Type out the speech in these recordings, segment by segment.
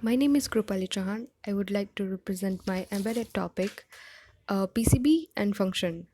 My name is Krupali Chauhan. I would like to represent my embedded topic, PCB and function.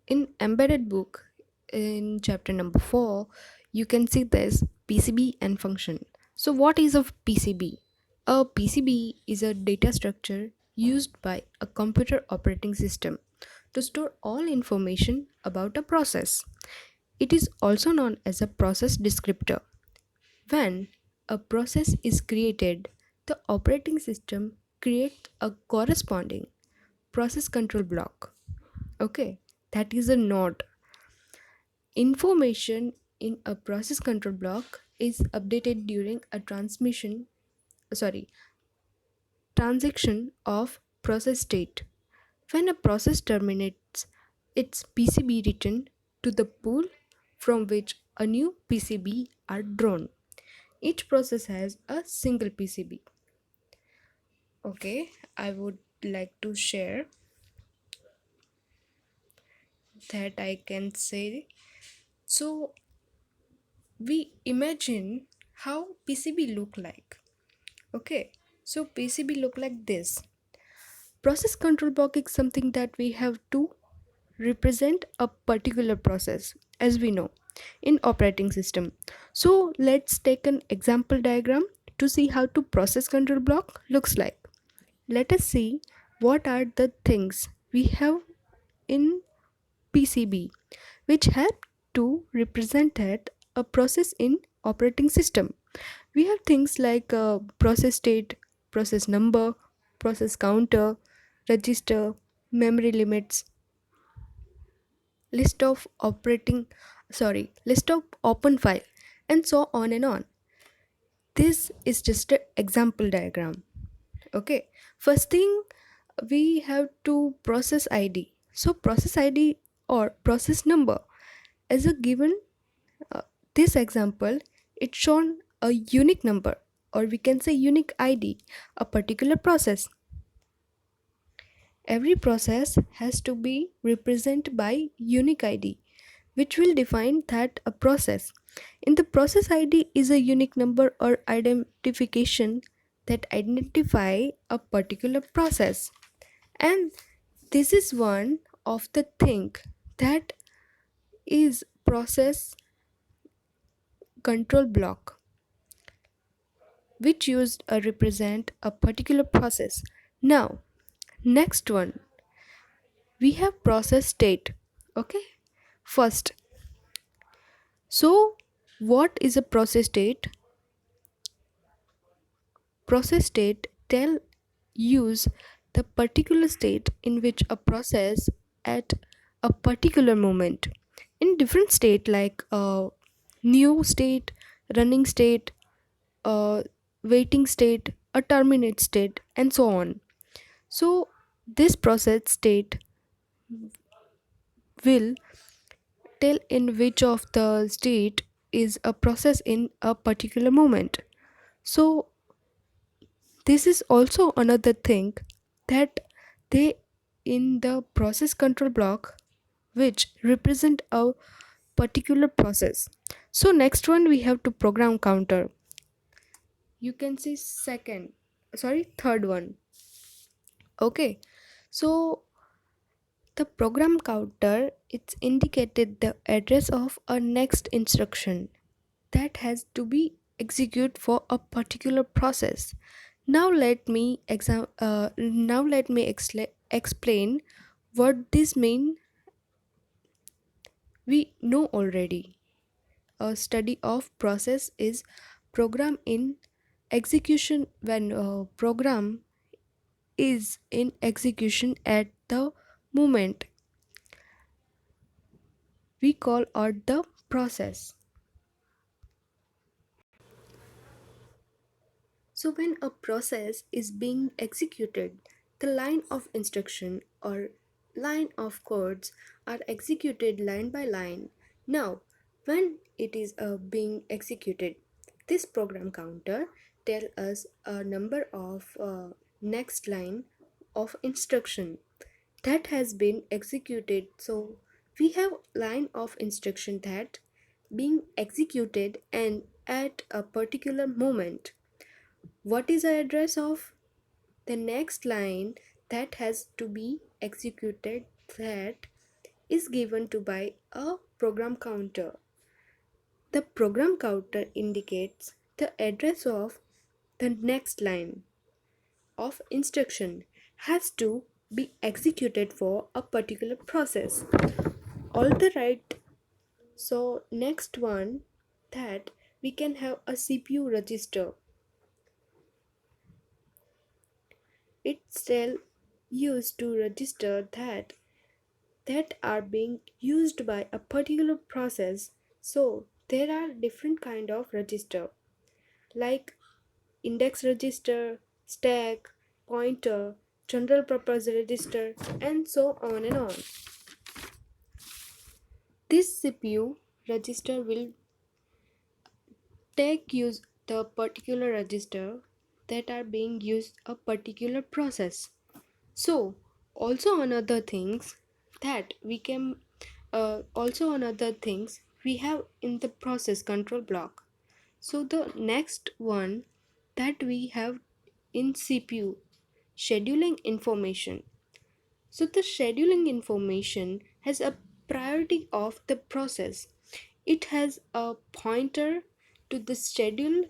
In embedded book, in chapter number 4, you can see this PCB and function. So what is a PCB? A PCB is a data structure used by a computer operating system to store all information about a process. It is also known as a process descriptor. When a process is created, the operating system creates a corresponding process control block. Okay, that is a node. Information in a process control block is updated during a sorry, transaction of process state. When a process terminates, its PCB written to the pool from which a new PCB are drawn. Each process has a single PCB. Okay, I would like to share that I can say. So we imagine how PCB look like. Okay, so PCB look like this. Process control block is something that we have to represent a particular process, as we know, in operating system. So let's take an example diagram to see how to process control block looks like. Let us see what are the things we have in PCB, which help to represent that a process in operating system. We have things like process state, process number, process counter, register, memory limits, list of open file, and so on and on. This is just an example diagram. Okay, first thing we have to process ID. So process ID or process number as a given this example, it's shown a unique number, or we can say unique ID, a particular process. Every process has to be represented by unique ID, which will define that a process. In the process ID is a unique number or identification that identify a particular process. And this is one of the thing that is process control block, which used represent a particular process. Now, next one, we have process state. Okay, first, so what is a process state? Process state tell use the particular state in which a process at a particular moment in different state like new state, running state, a waiting state, a terminate state, and so on. So, this process state will tell in which of the state is a process in a particular moment. So, this is also another thing that they in the process control block which represent a particular process. So, next one we have to program counter. You can see third one. Okay, so the program counter it's indicated the address of a next instruction that has to be executed for a particular process. Now let me explain what this mean. We know already. A study of process is program in execution when a program is in execution at the moment we call out the process. So, when a process is being executed, the line of instruction or line of codes are executed line by line. Now, when it is being executed, this program counter tell us a number of next line of instruction that has been executed. So, we have line of instruction that being executed and at a particular moment. What is the address of the next line that has to be executed, that is given to by a program counter. The program counter indicates the address of the next line of instruction has to be executed for a particular process. All the right. So next one, that we can have a CPU register. It's still used to register that are being used by a particular process. So there are different kind of register, like index register, stack, pointer, general purpose register, and so on and on. This CPU register will take use the particular register that are being used a particular process. So also another things that we can also another things we have in the process control block. So the next one that we have in CPU, scheduling information. So the scheduling information has a priority of the process. It has a pointer to the schedule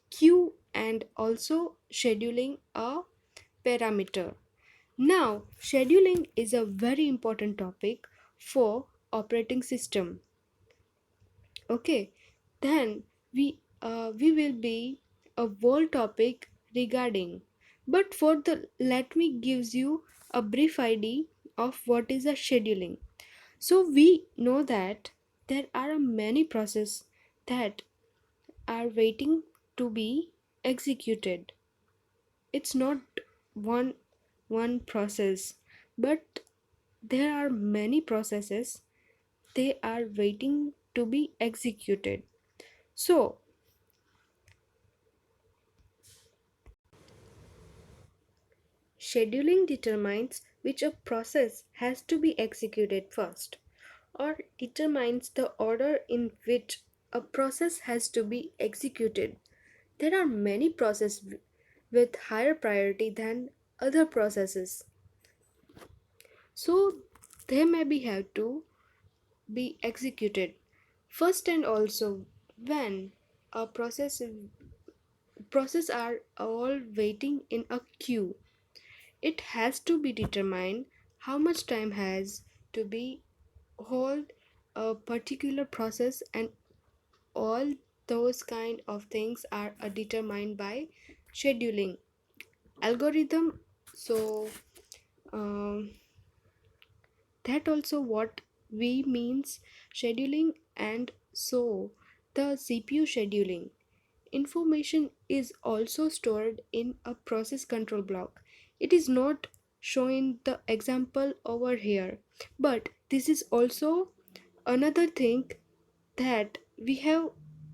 queue and also scheduling a parameter. Now, scheduling is a very important topic for operating system. Okay, then we will be a whole topic regarding. But for the let me gives you a brief idea of what is a scheduling. So we know that there are many processes that are waiting to be executed. It's not one one process, but there are many processes they are waiting to be executed. So scheduling determines which a process has to be executed first, or determines the order in which a process has to be executed. There are many processes with higher priority than other processes, so they may be have to be executed first. And also when a process are all waiting in a queue, it has to be determined how much time has to be hold a particular process, and all those kind of things are determined by scheduling algorithm. So um, that also what we means scheduling. And so the CPU scheduling information is also stored in a process control block. It is not showing the example over here, but this is also another thing that we have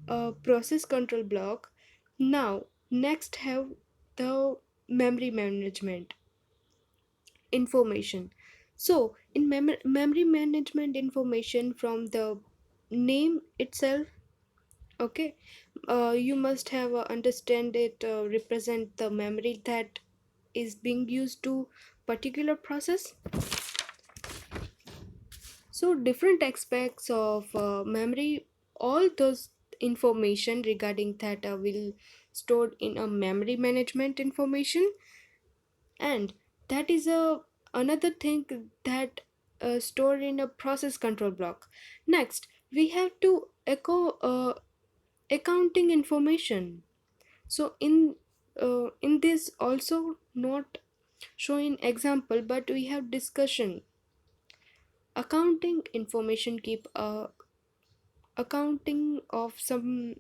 a process control block. Now next have the memory management information. So in memory management information, from the name itself, okay, you must have understand it represent the memory that is being used to particular process. So different aspects of memory, all those information regarding that will stored in a memory management information. And that is a another thing that stored in a process control block. Next we have to echo accounting information. So in this also not showing example, but we have discussion. Accounting information keep accounting of some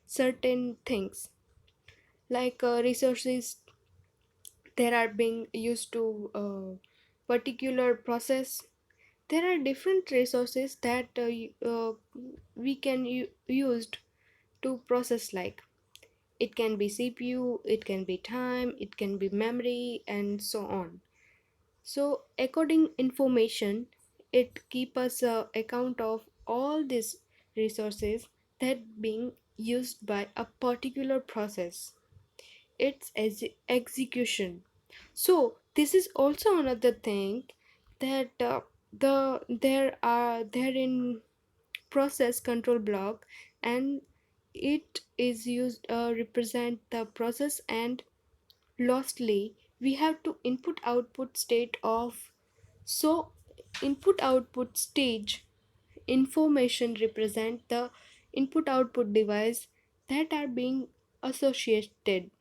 certain things, like resources that are being used to particular process. There are different resources that we can used to process, like it can be CPU, it can be time, it can be memory, and so on. So according information, it keep us account of all these resources that being used by a particular process. its execution. So this is also another thing that there in process control block, and it is used represent the process. And lastly, we have to input output state of, so input output stage information represent the input output device that are being associated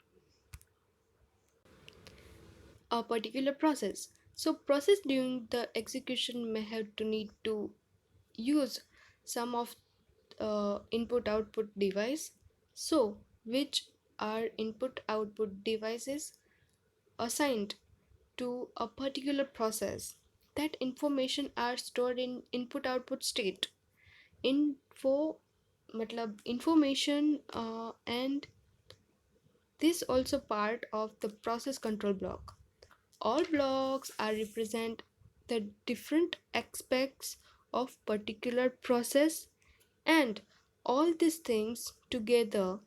a particular process. So process during the execution may have to need to use some of input output device, so which are input output devices assigned to a particular process. That information are stored in input output state. Info matlab information, and this also part of the process control block. All blocks are represent the different aspects of particular process, and all these things together,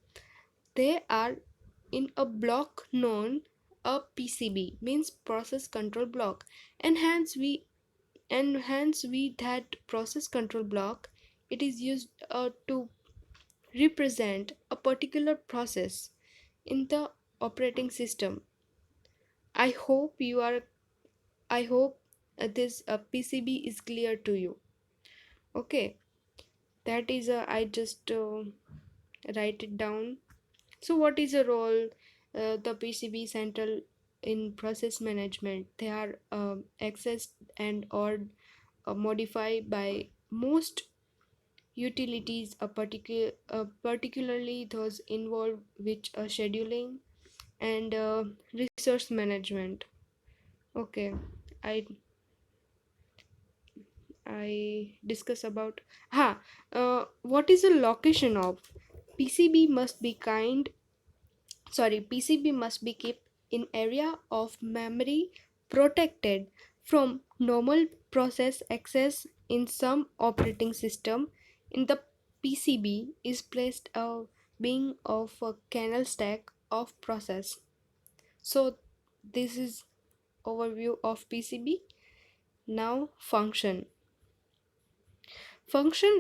they are in a block known a PCB, means process control block. And hence we that process control block, it is used to represent a particular process in the operating system. I hope you are i hope this PCB is clear to you. Okay, that is I just write it down. So what is the role the PCB central in process management? They are accessed and or modified by most utilities, particularly those involved with scheduling and resource management. Okay, I I discuss about what is the location of PCB must be PCB must be kept in area of memory protected from normal process access in some operating system. In the PCB is placed a being of a kernel stack of process. So this is overview of PCB. Now function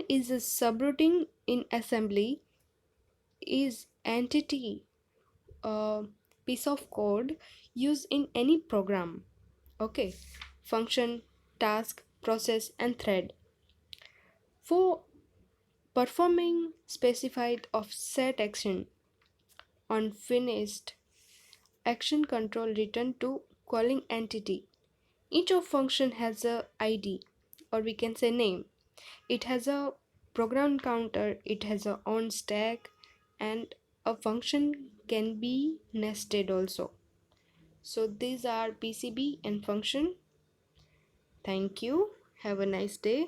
is a subroutine in assembly, is entity, a piece of code used in any program. Okay, function, task, process, and thread. For performing specified offset action on finished action control return to calling entity. Each of function has a ID, or we can say name. It has a program counter, it has a on stack, and a function can be nested also. So these are PCB and function. Thank you. Have a nice day.